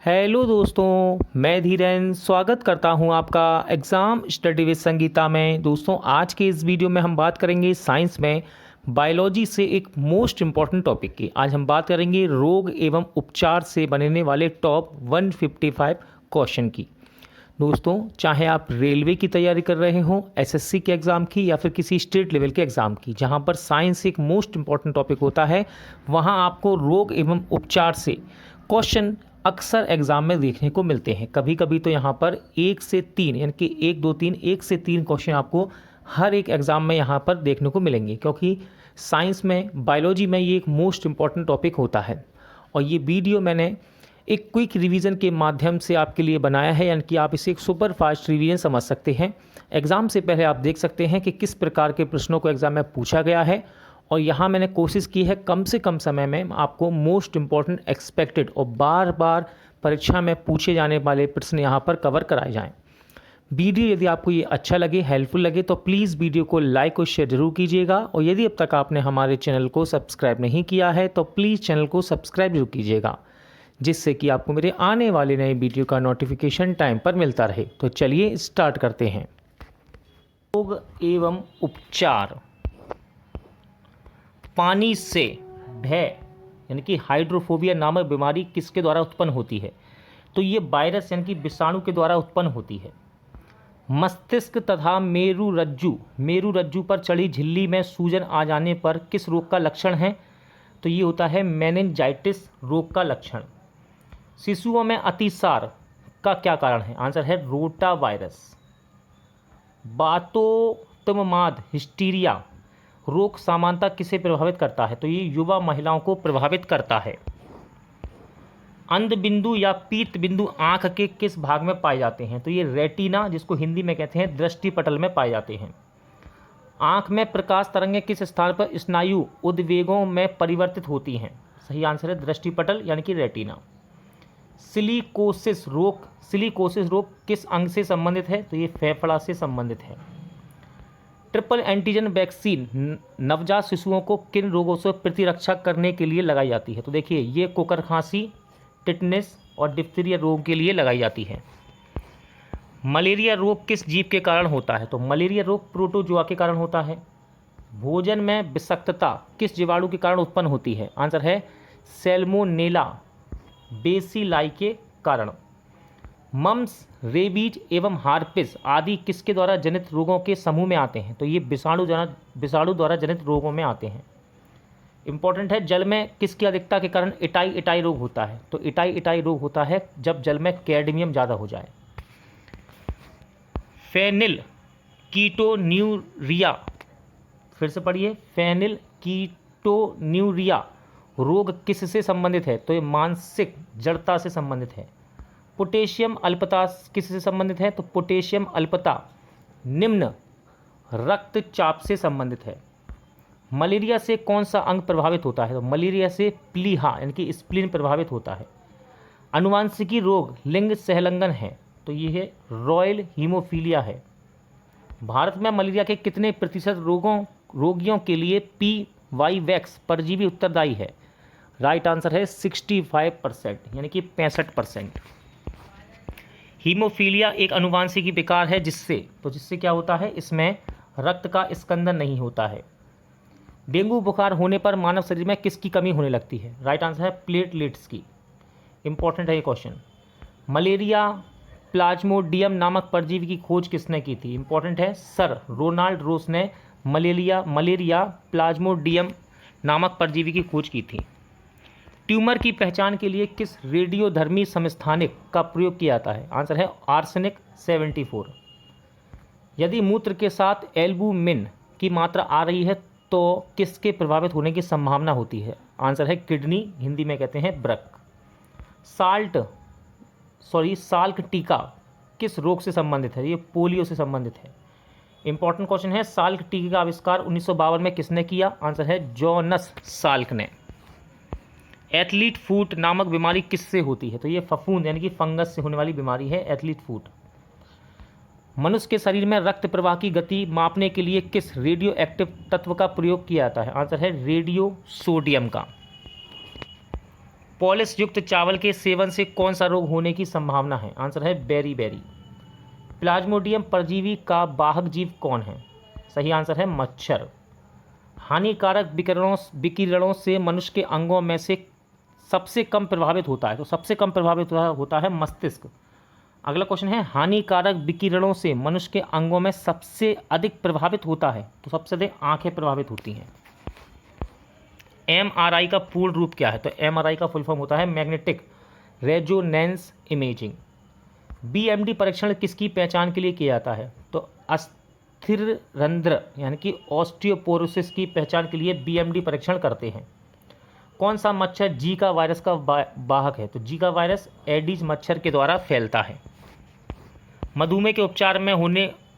Hello दोस्तों, मैं धीरेन स्वागत करता हूं आपका एग्ज़ाम स्टडी विद संगीता में। दोस्तों, आज के इस वीडियो में हम बात करेंगे साइंस में बायोलॉजी से एक मोस्ट इम्पॉर्टेंट टॉपिक की। आज हम बात करेंगे रोग एवं उपचार से बनने वाले टॉप 155 क्वेश्चन की। दोस्तों, चाहे आप रेलवे की तैयारी कर रहे हों, एसएससी के एग्ज़ाम की या फिर किसी स्टेट लेवल के एग्ज़ाम की, जहां पर साइंस एक मोस्ट इम्पॉर्टेंट टॉपिक होता है, वहां आपको रोग एवं उपचार से क्वेश्चन अक्सर एग्ज़ाम में देखने को मिलते हैं। कभी कभी तो यहाँ पर 1 से 3 यानी कि 1 2 3 1 से 3 क्वेश्चन आपको हर एक एग्ज़ाम में यहाँ पर देखने को मिलेंगे, क्योंकि साइंस में बायोलॉजी में ये एक मोस्ट इम्पॉर्टेंट टॉपिक होता है। और ये वीडियो मैंने एक क्विक रिवीजन के माध्यम से आपके लिए बनाया है, यानी कि आप इसे एक सुपर फास्ट रिवीजन समझ सकते हैं। एग्ज़ाम से पहले आप देख सकते हैं कि किस प्रकार के प्रश्नों को एग्ज़ाम में पूछा गया है, और यहाँ मैंने कोशिश की है कम से कम समय में आपको मोस्ट इम्पॉर्टेंट एक्सपेक्टेड और बार बार परीक्षा में पूछे जाने वाले प्रश्न यहाँ पर कवर कराए जाएं। वीडियो यदि आपको ये अच्छा लगे, हेल्पफुल लगे, तो प्लीज़ वीडियो को लाइक और शेयर जरूर कीजिएगा। और यदि अब तक आपने हमारे चैनल को सब्सक्राइब नहीं किया है तो प्लीज़ चैनल को सब्सक्राइब जरूर कीजिएगा, जिससे कि आपको मेरे आने वाले नए वीडियो का नोटिफिकेशन टाइम पर मिलता रहे। तो चलिए स्टार्ट करते हैं। रोग एवं उपचार। पानी से भय यानी कि हाइड्रोफोबिया नामक बीमारी किसके द्वारा उत्पन्न होती है? तो ये वायरस यानी कि विषाणु के द्वारा उत्पन्न होती है। मस्तिष्क तथा मेरुरज्जु पर चढ़ी झिल्ली में सूजन आ जाने पर किस रोग का लक्षण है? तो ये होता है मेनिंजाइटिस रोग का लक्षण। शिशुओं में अतिसार का क्या कारण है? आंसर है रोटा वायरस। बातोत्तमाद हिस्टीरिया रोग सामान्यतः किसे प्रभावित करता है? तो ये युवा महिलाओं को प्रभावित करता है। अंध बिंदु या पीत बिंदु आंख के किस भाग में पाए जाते हैं? तो ये रेटिना, जिसको हिंदी में कहते हैं दृष्टि पटल में पाए जाते हैं। आंख में प्रकाश तरंगें किस स्थान पर स्नायु उद्वेगों में परिवर्तित होती हैं? सही आंसर है दृष्टि पटल यानी कि रेटिना। सिलिकोसिस रोग किस अंग से संबंधित है? तो ये फेफड़ा से संबंधित है। ट्रिपल एंटीजन वैक्सीन नवजात शिशुओं को किन रोगों से प्रतिरक्षा करने के लिए लगाई जाती है? तो देखिए, ये कोकर खांसी, टिटनेस और डिप्थीरिया रोग के लिए लगाई जाती है। मलेरिया रोग किस जीव के कारण होता है? तो मलेरिया रोग प्रोटोजोआ के कारण होता है। भोजन में विषाक्तता किस जीवाणु के कारण उत्पन्न होती है? आंसर है सैल्मोनेला बेसिलाई के कारण। मम्स, रेबीज एवं हार्पिस आदि किसके द्वारा जनित रोगों के समूह में आते हैं? तो ये विषाणु द्वारा जनित रोगों में आते हैं। इंपॉर्टेंट है, जल में किसकी अधिकता के कारण इटाई रोग होता है? तो इटाई रोग होता है जब जल में कैडमियम ज़्यादा हो जाए। फेनिल कीटोन्यूरिया, फिर से पढ़िए, फेनिल कीटोन्यूरिया रोग किससे संबंधित है? तो ये मानसिक जड़ता से संबंधित है। पोटेशियम अल्पता किससे संबंधित है? तो पोटेशियम अल्पता निम्न रक्तचाप से संबंधित है। मलेरिया से कौन सा अंग प्रभावित होता है? तो मलेरिया से प्लीहा यानी कि स्प्लीन प्रभावित होता है। अनुवांशिकी रोग लिंग सहलंगन है? तो ये है रॉयल हीमोफीलिया है। भारत में मलेरिया के कितने प्रतिशत रोगियों के लिए PY वैक्स परजीवी उत्तरदायी है? राइट आंसर है 65% यानी कि 65%। हीमोफीलिया एक अनुवांशिकी विकार है जिससे क्या होता है? इसमें रक्त का स्कंदन नहीं होता है। डेंगू बुखार होने पर मानव शरीर में किसकी कमी होने लगती है? राइट आंसर है प्लेटलेट्स की। इंपॉर्टेंट है ये क्वेश्चन। मलेरिया प्लाज्मोडियम नामक परजीवी की खोज किसने की थी? इंपॉर्टेंट है, सर रोनाल्ड रोस ने मलेरिया प्लाज्मोडियम नामक परजीवी की खोज की थी। ट्यूमर की पहचान के लिए किस रेडियोधर्मी समस्थानिक का प्रयोग किया जाता है? आंसर है आर्सेनिक 74। यदि मूत्र के साथ एल्बुमिन की मात्रा आ रही है तो किसके प्रभावित होने की संभावना होती है? आंसर है किडनी, हिंदी में कहते हैं वृक्क। साल्क टीका किस रोग से संबंधित है? ये पोलियो से संबंधित है। इंपॉर्टेंट क्वेश्चन है, साल्क टीके का आविष्कार 1952 में किसने किया? आंसर है जॉनस साल्क ने। एथलीट फूट नामक बीमारी किससे होती है? तो ये फफूंद यानी कि फंगस से होने वाली बीमारी है एथलीट फूट। मनुष्य के शरीर में रक्त प्रवाह की गति मापने के लिए किस रेडियो एक्टिव तत्व का प्रयोग किया जाता है? आंसर है रेडियो सोडियम का। पॉलिश युक्त चावल के सेवन से कौन सा रोग होने की संभावना है? आंसर है बेरी। प्लाज्मोडियम परजीवी का वाहक जीव कौन है? सही आंसर है मच्छर। हानिकारक विकिरणों से मनुष्य के अंगों में से सबसे कम प्रभावित होता है, तो सबसे कम प्रभावित होता है मस्तिष्क। अगला क्वेश्चन है, हानिकारक विकिरणों से मनुष्य के अंगों में सबसे अधिक प्रभावित होता है, तो सबसे अधिक आंखें प्रभावित होती हैं। MRI का पूर्ण रूप क्या है? तो MRI का फुल फॉर्म होता है मैग्नेटिक रेजोनेंस इमेजिंग। BMD परीक्षण किसकी पहचान के लिए किया जाता है? तो अस्थिर रंध्र यानी कि ऑस्टियोपोरोसिस की पहचान के लिए BMD परीक्षण करते हैं। कौन सा मच्छर जीका वायरस का वाहक है? तो जीका वायरस एडीज मच्छर के द्वारा फैलता है। मधुमेह के उपचार में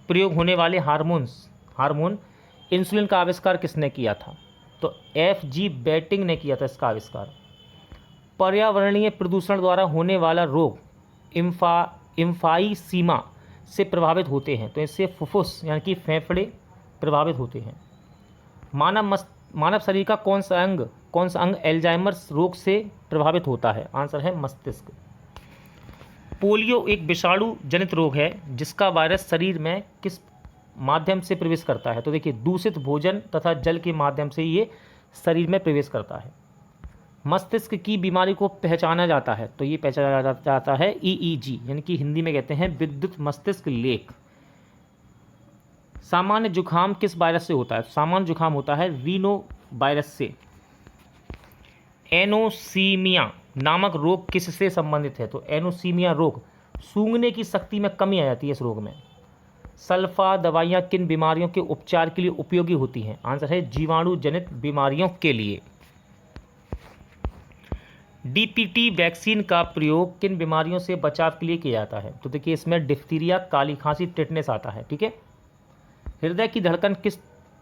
प्रयोग होने वाले हार्मोन इंसुलिन का आविष्कार किसने किया था? तो FG बेटिंग ने किया था इसका आविष्कार। पर्यावरणीय प्रदूषण द्वारा होने वाला रोग इम्फाईसीमा से प्रभावित होते हैं, तो इससे फुफ्फुस यानी कि फेफड़े प्रभावित होते हैं। मानव शरीर का कौन सा अंग एल्जाइमर्स रोग से प्रभावित होता है? आंसर है मस्तिष्क। पोलियो एक विषाणु जनित रोग है जिसका वायरस शरीर में किस माध्यम से प्रवेश करता है? तो देखिए, दूषित भोजन तथा जल के माध्यम से ये शरीर में प्रवेश करता है। मस्तिष्क की बीमारी को पहचाना जाता है, तो ये पहचाना जाता है EEG यानी कि हिंदी में कहते हैं विद्युत मस्तिष्क लेख। सामान्य जुखाम किस वायरस से होता है? सामान्य जुखाम होता है रीनो वायरस से। एनोसीमिया नामक रोग किससे संबंधित है? तो एनोसीमिया रोग सूंघने की शक्ति में कमी आ जाती है इस रोग में। सल्फा दवाइयाँ किन बीमारियों के उपचार के लिए उपयोगी होती हैं? आंसर है जीवाणु जनित बीमारियों के लिए। DPT वैक्सीन का प्रयोग किन बीमारियों से बचाव के लिए किया जाता है? तो देखिए, इसमें डिफ्थीरिया, काली खांसी, टिटनेस आता है। ठीक है। हृदय की धड़कन किस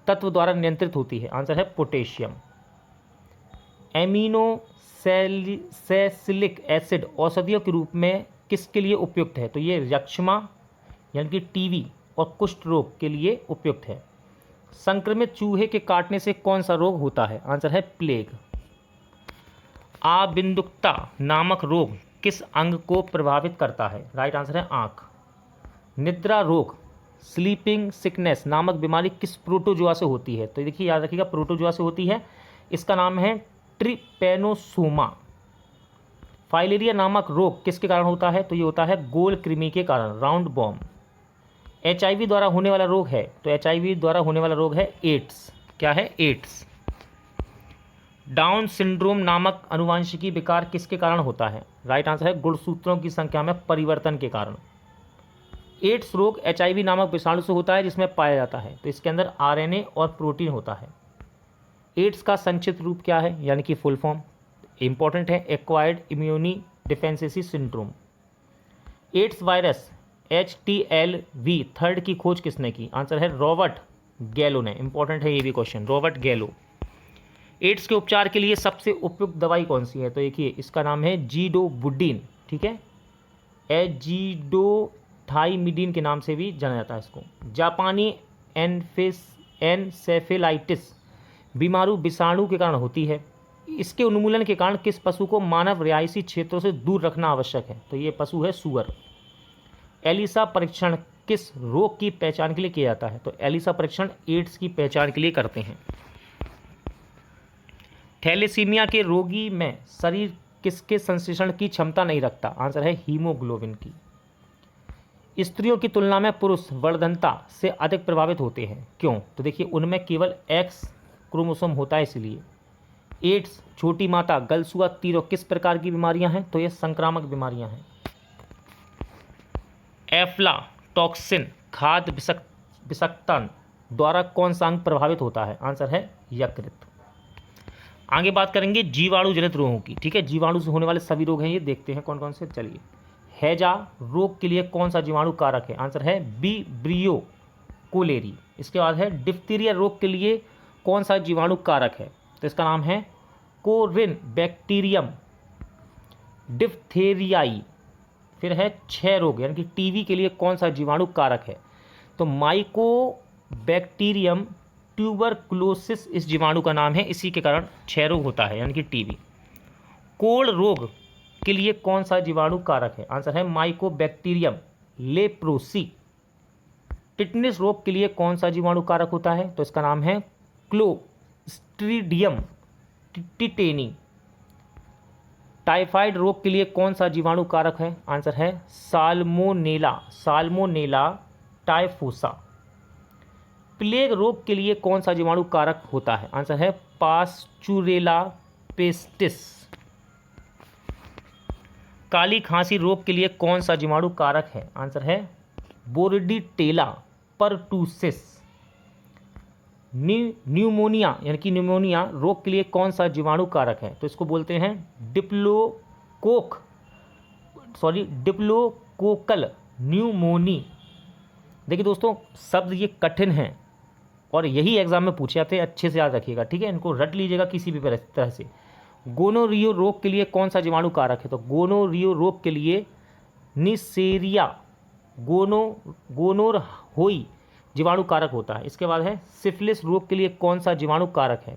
तत्व द्वारा नियंत्रित होती है? आंसर है पोटेशियम। एमिनोसैलिसिलिक एसिड औषधियों के रूप में किसके लिए उपयुक्त है? तो ये यक्ष्मा यानी कि टीबी और कुष्ठ रोग के लिए उपयुक्त है। संक्रमित चूहे के काटने से कौन सा रोग होता है? आंसर है प्लेग। आबिंदुकता नामक रोग किस अंग को प्रभावित करता है? राइट आंसर है आँख। निद्रा रोग स्लीपिंग सिकनेस नामक बीमारी किस प्रोटोजोआ से होती है? तो देखिए, याद रखिएगा, प्रोटोजोआ से होती है। इसका नाम है ट्रिपेनोसोमा। फाइलेरिया नामक रोग किसके कारण होता है? तो ये होता है गोल कृमि के कारण, राउंड बॉम। HIV द्वारा होने वाला रोग है, तो HIV द्वारा होने वाला रोग है एड्स। क्या है? एड्स। डाउन सिंड्रोम नामक अनुवांशिकी विकार किसके कारण होता है? राइट आंसर है गुणसूत्रों की संख्या में परिवर्तन के कारण। एड्स रोग HIV नामक विषाणु से होता है जिसमें पाया जाता है, तो इसके अंदर RNA और प्रोटीन होता है। एड्स का संक्षिप्त रूप क्या है यानी कि फुल फॉर्म? इंपॉर्टेंट है, acquired immune deficiency syndrome. AIDS virus HTLV third की खोज किसने की? आंसर है रॉबर्ट गैलो ने। इंपॉर्टेंट है ये भी क्वेश्चन, रॉबर्ट गैलो। एड्स के उपचार के लिए सबसे उपयुक्त दवाई कौन सी है? तो देखिए, इसका नाम है जीडोबुडीन। ठीक है, एजीडोथाइमिडीन के नाम से भी जाना जाता है इसको। जापानी एनसेफेलाइटिस बीमारू विषाणु के कारण होती है। इसके उन्मूलन के कारण किस पशु को मानव रिहायशी क्षेत्रों से दूर रखना आवश्यक है? तो ये पशु है सूअर। एलिसा परीक्षण किस रोग की पहचान के लिए किया जाता है? तो एलिसा परीक्षण एड्स की पहचान के लिए करते हैं। थैलेसीमिया के रोगी में शरीर किसके संश्लेषण की क्षमता नहीं रखता? आंसर है हीमोग्लोबिन की। स्त्रियों की तुलना में पुरुष वर्धनता से अधिक प्रभावित होते हैं, क्यों? तो देखिए, उनमें केवल X क्रोमोसोम होता है इसलिए। एड्स, छोटी माता, गलसुआ, तीरों किस प्रकार की बीमारियां हैं? तो ये संक्रामक बीमारियां हैं। एफ्लाटॉक्सिन खाद्य विषाक्तता द्वारा कौन सा अंग प्रभावित होता है? आंसर है यकृत। आगे बात करेंगे जीवाणु जनित रोगों की। ठीक है, जीवाणु से होने वाले सभी रोग हैं ये, देखते हैं कौन कौन से। चलिए, हैजा रोग के लिए कौन सा जीवाणु कारक है? आंसर है विब्रियो कोलेरी। इसके बाद है डिप्थीरिया रोग के लिए कौन सा जीवाणु कारक है? तो इसका नाम है कोरिन बैक्टीरियम डिप्थेरियाई। फिर है क्षय रोग यानी कि टीबी के लिए कौन सा जीवाणु कारक है? तो माइको बैक्टीरियम ट्यूबरकुलोसिस इस जीवाणु का नाम है, इसी के कारण क्षय रोग होता है यानी कि टीबी। कोढ़ रोग के लिए कौन सा जीवाणु कारक है? आंसर है माइकोबैक्टीरियम लेप्रोसी। टिटनिस रोग के लिए कौन सा जीवाणु कारक होता है? तो इसका नाम है क्लोस्ट्रीडियम टिटेनी। टाइफाइड रोग के लिए कौन सा जीवाणु कारक है? आंसर है साल्मोनेला टाइफोसा। प्लेग रोग के लिए कौन सा जीवाणु कारक होता है? आंसर है पास्चुरेला पेस्टिस। काली खांसी रोग के लिए कौन सा जीवाणु कारक है? आंसर है बोर्डीटेला परटूसिस। न्यूमोनिया यानी कि न्यूमोनिया रोग के लिए कौन सा जीवाणु कारक है? तो इसको बोलते हैं डिप्लोकोकल न्यूमोनी। देखिए दोस्तों, शब्द ये कठिन हैं और यही एग्जाम में पूछे जाते हैं, अच्छे से याद रखिएगा, ठीक है? इनको रट लीजिएगा किसी भी तरह से। गोनोरियो रोग के लिए कौन सा जीवाणु कारक है? तो गोनोरियो रोग के लिए निसेरिया गोनोरहोई जीवाणु कारक होता है। इसके बाद है सिफिलिस रोग के लिए कौन सा जीवाणु कारक है?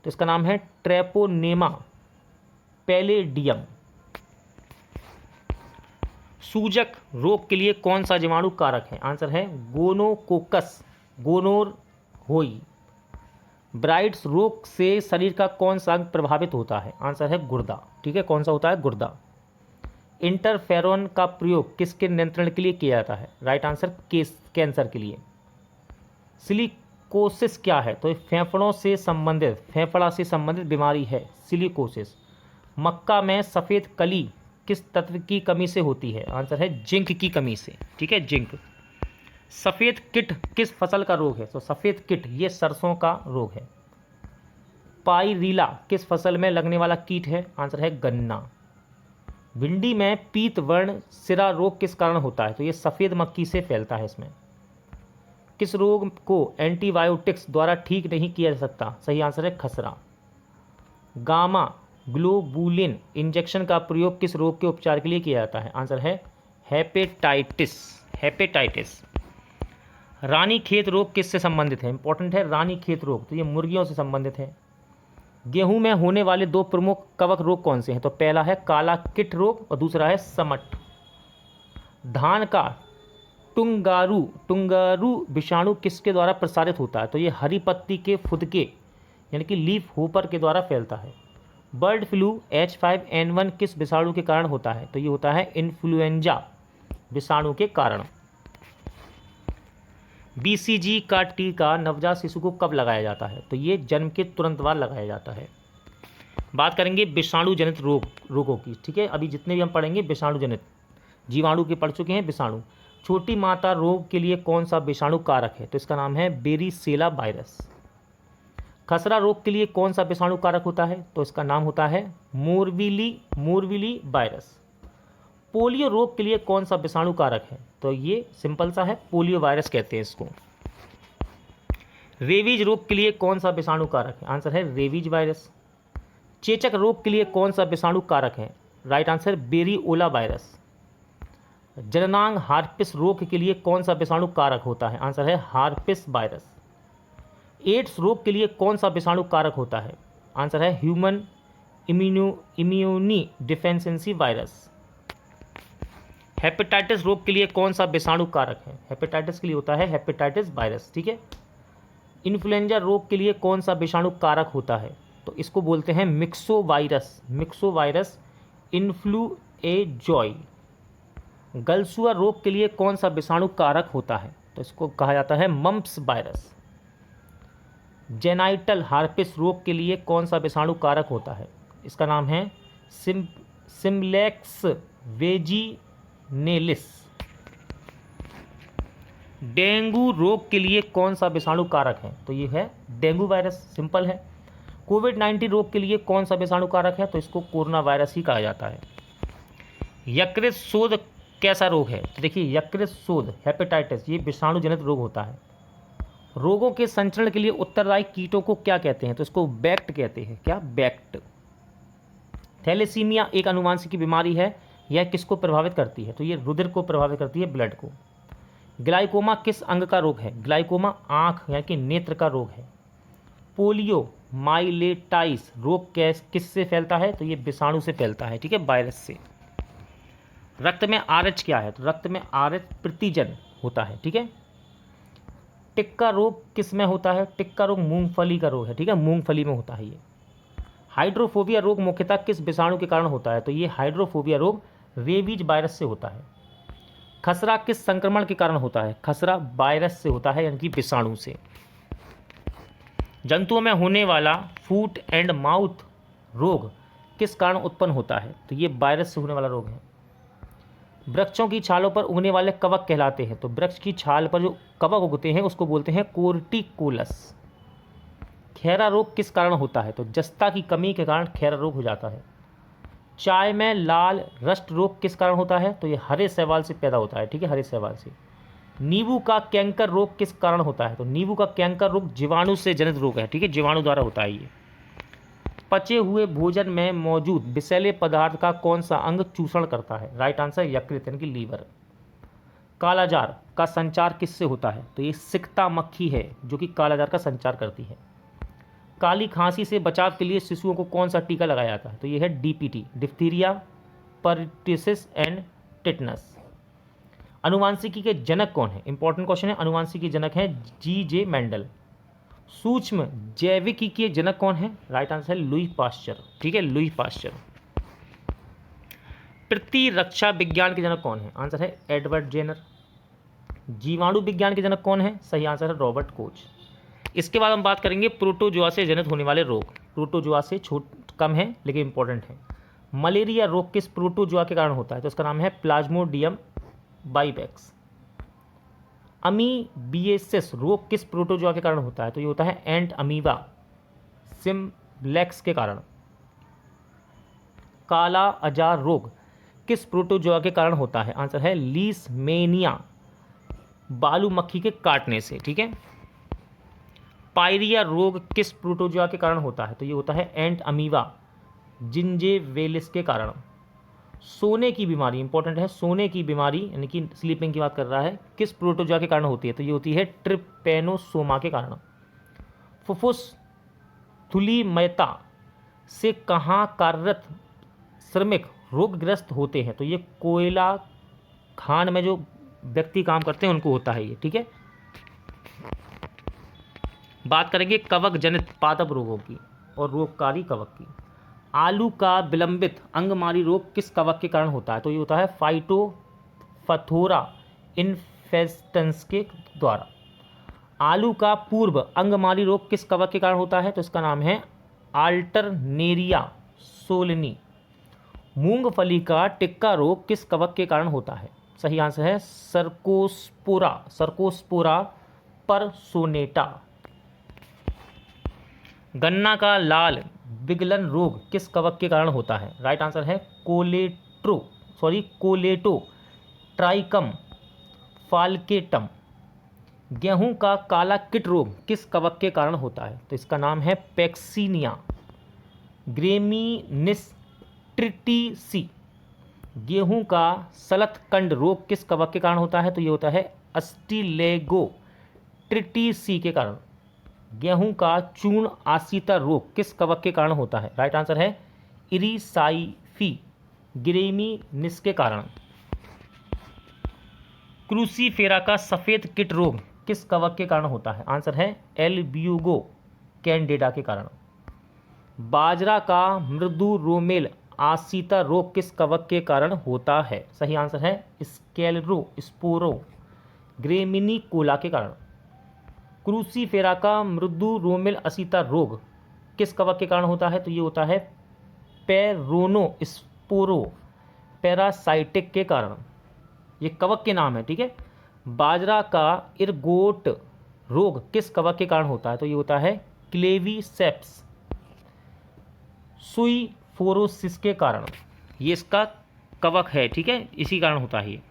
तो इसका नाम है ट्रेपोनेमा पैलेडियम। सूजक रोग के लिए कौन सा जीवाणु कारक है? आंसर है गोनोकोकस गोनोरहोई। ब्राइट्स रोग से शरीर का कौन सा अंग प्रभावित होता है? आंसर है गुर्दा, ठीक है? कौन सा होता है? गुर्दा। इंटरफेरोन का प्रयोग किसके नियंत्रण के लिए किया जाता है? राइट आंसर कैंसर के लिए। सिलिकोसिस क्या है? तो फेफड़ा से संबंधित बीमारी है सिलिकोसिस। मक्का में सफ़ेद कली किस तत्व की कमी से होती है? आंसर है जिंक की कमी से, ठीक है? जिंक। सफ़ेद कीट किस फसल का रोग है? तो सफ़ेद कीट ये सरसों का रोग है। पाइरीला किस फसल में लगने वाला कीट है? आंसर है गन्ना। भिंडी में पीत वर्ण सिरा रोग किस कारण होता है? तो ये सफ़ेद मक्खी से फैलता है। इसमें किस रोग को एंटीबायोटिक्स द्वारा ठीक नहीं किया जा सकता? सही आंसर है खसरा। गामा ग्लोबुलिन इंजेक्शन का प्रयोग किस रोग के उपचार के लिए किया जाता है? आंसर है हेपेटाइटिस। रानीखेत रोग किससे संबंधित है? इंपॉर्टेंट है रानीखेत रोग, तो ये मुर्गियों से संबंधित है। गेहूं में होने वाले दो प्रमुख कवक रोग कौन से हैं? तो पहला है काला कीट रोग और दूसरा है समट। धान का टुंगारू विषाणु किसके द्वारा प्रसारित होता है? तो ये हरी पत्ती के फुदके यानी कि लीफ होपर के द्वारा फैलता है। बर्ड फ्लू H5N1 किस विषाणु के कारण होता है? तो ये होता है इन्फ्लुएंजा विषाणु के कारण। BCG का टीका नवजात शिशु को कब लगाया जाता है? तो ये जन्म के तुरंत बाद लगाया जाता है। बात करेंगे विषाणु जनित रोगों की, ठीक है? अभी जितने भी हम पढ़ेंगे विषाणु जनित, जीवाणु के पढ़ चुके हैं विषाणु। छोटी माता रोग के लिए कौन सा विषाणु कारक है? तो इसका नाम है बेरीसेला वायरस। खसरा रोग के लिए कौन सा विषाणु कारक होता है? तो इसका नाम होता है मोरविली वायरस। पोलियो रोग के लिए कौन सा विषाणु कारक है? तो ये सिंपल सा है, पोलियो वायरस कहते हैं इसको। रेबीज रोग के लिए कौन सा विषाणु कारक है? आंसर है रेबीज वायरस। चेचक रोग के लिए कौन सा विषाणु कारक है? Right answer variola virus. जननांग हार्पिस रोग के लिए कौन सा विषाणु कारक होता है? आंसर है हार्पिस वायरस। एड्स रोग के लिए कौन सा विषाणु कारक होता है? आंसर है human immune deficiency virus. Hepatitis रोग के लिए कौन सा विषाणु कारक है? हेपेटाइटिस के लिए होता है हेपेटाइटिस वायरस, ठीक है? इन्फ्लुएंजा रोग के लिए कौन सा विषाणु कारक होता है? तो इसको बोलते हैं मिक्सोवायरस इन्फ्लुएंजाई। गलसुआ रोग के लिए कौन सा विषाणु कारक होता है? तो इसको कहा जाता है मम्प्स वायरस। जेनाइटल हार्पिस रोग के लिए कौन सा विषाणु कारक होता है? इसका नाम है सिम्प्लेक्स वेजिनेलिस। डेंगू रोग के लिए कौन सा विषाणु कारक है? तो ये है डेंगू वायरस, सिंपल है। कोविड-19 रोग के लिए कौन सा विषाणु कारक है? तो इसको कोरोना वायरस ही कहा जाता है। यकृत शोथ कैसा रोग है? तो देखिए यकृत शोथ हेपेटाइटिस ये विषाणु जनित रोग होता है। रोगों के संचरण के लिए उत्तरदायी कीटों को क्या कहते हैं? तो इसको बैक्ट कहते हैं। क्या? बैक्ट। थैलेसीमिया एक आनुवंशिक बीमारी है, यह किसको प्रभावित करती है? तो ये रुधिर को प्रभावित करती है, ब्लड को। ग्लाइकोमा किस अंग का रोग है? ग्लाइकोमा आँख यानी कि नेत्र का रोग है। पोलियो माइलेटाइस रोग किससे फैलता है? तो ये विषाणु से फैलता है, ठीक है, वायरस से। रक्त में आरएच क्या है? तो रक्त में आरएच प्रतिजन होता है, ठीक है। टिक्का रोग किस में होता है? टिक्का रोग मूंगफली का रोग है, ठीक है, मूंगफली में होता है ये। हाइड्रोफोबिया रोग मुख्यतः किस विषाणु के कारण होता है? तो ये हाइड्रोफोबिया रोग रेबीज वायरस से होता है। खसरा किस संक्रमण के कारण होता है? खसरा वायरस से होता है, यानी कि विषाणु से। जंतुओं में होने वाला फूट एंड माउथ रोग किस कारण उत्पन्न होता है? तो ये वायरस से होने वाला रोग है। वृक्षों की छालों पर उगने वाले कवक कहलाते हैं। तो वृक्ष की छाल पर जो कवक उगते हैं उसको बोलते हैं कोर्टिकोलस। खैरा रोग किस कारण होता है? तो जस्ता की कमी के कारण खैरा रोग हो जाता है। चाय में लाल रस्ट रोग किस कारण होता है? तो ये हरे शैवाल से पैदा होता है, ठीक है, हरे शैवाल से। नींबू का कैंकर रोग किस कारण होता है? तो नींबू का कैंकर रोग जीवाणु से जनित रोग है, ठीक है, जीवाणु द्वारा होता है ये। पचे हुए भोजन में मौजूद विषैले पदार्थ का कौन सा अंग चूषण करता है? राइट आंसर यकृत, यानी कि लीवर। कालाजार का संचार किससे होता है? तो ये सिकता मक्खी है जो कि कालाजार का संचार करती है। काली खांसी से बचाव के लिए शिशुओं को कौन सा टीका लगाया जाता है? तो ये है डीपीटी, डिप्थीरिया, परटिसिस एंड टिटनस। अनुवांशिकी के जनक कौन है? इंपॉर्टेंट क्वेश्चन है। अनुवांशिकी के जनक है G.J. मेंडल। सूक्ष्म जैविकी के जनक कौन है? राइट आंसर है लुई पास्चर, ठीक है, लुई पास्चर। प्रतिरक्षा विज्ञान के जनक कौन है? आंसर है एडवर्ड जेनर। जीवाणु विज्ञान के जनक कौन है? सही आंसर है रॉबर्ट कोच। इसके बाद हम बात करेंगे प्रोटोजोआ से जनित होने वाले रोग। प्रोटोजोआ से कम है लेकिन इंपॉर्टेंट है। मलेरिया रोग किस प्रोटोजोआ के कारण होता है? तो इसका नाम है प्लाज्मोडियम बाइवेक्स। अमीबिएसिस रोग किस प्रोटोजोआ के कारण होता है? तो ये होता है एंट अमीबा सिम्प्लेक्स के कारण। काला अजार रोग किस प्रोटोजोआ के कारण होता है? आंसर है लीशमेनिया, बालू मक्खी के काटने से, ठीक है। पायरिया रोग किस प्रोटोजोआ के कारण होता है? तो ये होता है एंट अमीबा जिंजेवेलिस के कारण। सोने की बीमारी, इंपॉर्टेंट है, सोने की बीमारी यानी कि स्लीपिंग की बात कर रहा है, किस प्रोटोजोआ के कारण होती है? तो ये होती है ट्रिपेनोसोमा के कारण। फुफ्फुस थुलीमयता से कहाँ कार्यरत श्रमिक रोगग्रस्त होते हैं? तो ये कोयला खान में जो व्यक्ति काम करते हैं उनको होता है ये, ठीक है। बात करेंगे कवक जनित पादप रोगों की और रोगकारी कवक की। आलू का विलंबित अंगमारी रोग किस कवक के कारण होता है? तो ये होता है फाइटोफथोरा इन्फेस्टेंस के द्वारा। आलू का पूर्व अंगमारी रोग किस कवक के कारण होता है? तो इसका नाम है अल्टरनेरिया सोलिनी। मूंगफली का टिक्का रोग किस कवक के कारण होता है? सही आंसर है सर्कोस्पोरा परसोनेटा। गन्ना का लाल विगलन रोग किस कवक के कारण होता है? राइट आंसर है कोलेटो ट्राइकम फाल्केटम। गेहूं का काला किट रोग किस कवक के कारण होता है? तो इसका नाम है पैक्सीनिया ग्रेमिनिस ट्रिटिसी। गेहूं का सलतकंड रोग किस कवक के कारण होता है? तो ये होता है अस्टिलेगो ट्रिटिसी के कारण। गेहूं का चूर्ण आसिता रोग किस कवक के कारण होता है? राइट आंसर है इरिसाइफी ग्रेमिनिस के कारण। क्रूसीफेरा का सफ़ेद किट रोग किस कवक के कारण होता है? आंसर है एल्ब्यूगो कैंडिडा के कारण। बाजरा का मृदु रोमेल आसिता रोग किस कवक के कारण होता है? सही आंसर है स्केलरो स्पोरो ग्रेमिनिकोला के कारण। क्रूसीफेरा का मृदु रोमेल असीता रोग किस कवक के कारण होता है? तो ये होता है पेरोनोस्पोरो पैरासाइटिक के कारण। ये कवक के नाम है, ठीक है। बाजरा का इरगोट रोग किस कवक के कारण होता है? तो ये होता है क्लेवीसेप्स सुई फोरोसिस के कारण। ये इसका कवक है, ठीक है, इसी कारण होता है ये।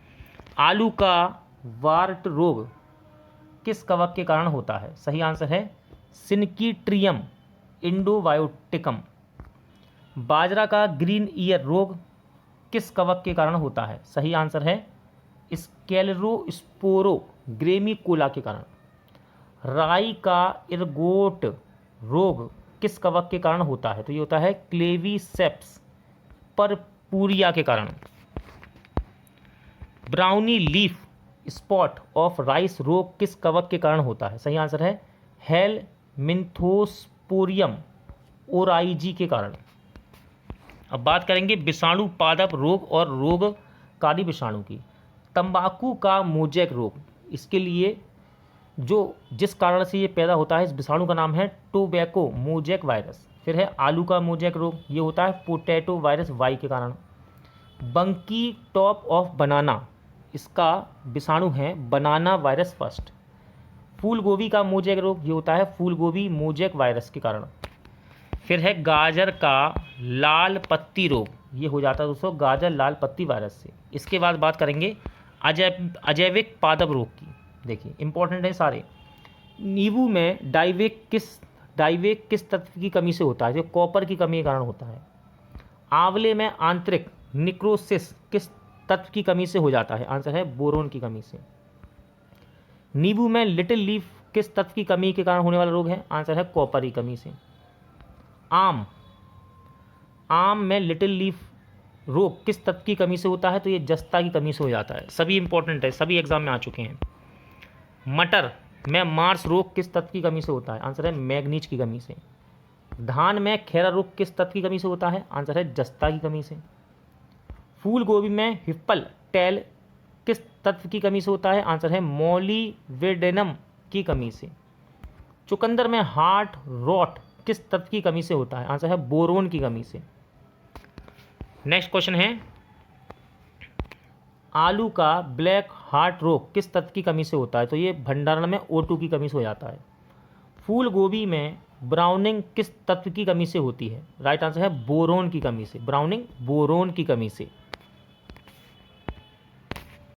आलू का वार्ट रोग किस कवक के कारण होता है? सही आंसर है सिनकीट्रियम इंडोबायोटिकम। बाजरा का ग्रीन ईयर रोग किस कवक के कारण होता है? सही आंसर है स्केलेरोस्पोरो ग्रेमिकोला के कारण। राई का इरगोट रोग किस कवक के कारण होता है? तो ये होता है क्लेवीसेप्स परपुरिया के कारण। Brownie leaf spot of rice रोग किस कवक के कारण होता है? सही आंसर है हेलमिंथोस्पोरियम ओराइजी के कारण। अब बात करेंगे विषाणु पादप रोग और रोगकारी विषाणु की। तंबाकू का मोजैक रोग, इसके लिए जिस कारण से ये पैदा होता है, इस विषाणु का नाम है टोबैको मोजैक वायरस। फिर है आलू का मोजैक रोग, ये होता है पोटैटो वायरस वाई के कारण। बंकी टॉप ऑफ बनाना, इसका विषाणु है बनाना वायरस फर्स्ट। फूल गोभी का मोजैक रोग, ये होता है फूल गोभी मोजैक वायरस के कारण। फिर है गाजर का लाल पत्ती रोग, ये हो जाता है दोस्तों गाजर लाल पत्ती वायरस से। इसके बाद बात करेंगे अजैविक पादप रोग की। देखिए इंपॉर्टेंट है सारे। नींबू में डाइवेक किस तत्व की कमी से होता है? जो कॉपर की कमी के कारण होता है। आंवले में आंतरिक निक्रोसिस किस तत्व की कमी से हो जाता है? आंसर है बोरोन की कमी से। नींबू में लिटिल लीफ किस तत्व की कमी के कारण होने वाला रोग है? आंसर है कॉपर की कमी से। आम में लिटिल लीफ रोग किस तत्व की कमी से होता है? तो ये जस्ता की कमी से हो जाता है। सभी इंपॉर्टेंट है, सभी एग्जाम में आ चुके हैं। मटर में मार्स रोग किस तत्व की कमी से होता है? आंसर है मैग्नीज की कमी से। धान में खैरा रोग किस तत्व की कमी से होता है? आंसर है जस्ता की कमी से। फूल गोभी में हिप्पल टेल किस तत्व की कमी से होता है? आंसर है मोलिवेडेनम की कमी से। चुकंदर में हार्ट रॉट किस तत्व की कमी से होता है? आंसर है बोरोन की कमी से। नेक्स्ट क्वेश्चन है आलू का ब्लैक हार्ट रोग किस तत्व की कमी से होता है? तो ये भंडारण में O2 की कमी से हो जाता है। फूल गोभी में ब्राउनिंग किस तत्व की कमी से होती है? राइट आंसर है बोरोन की कमी से। ब्राउनिंग बोरोन की कमी से।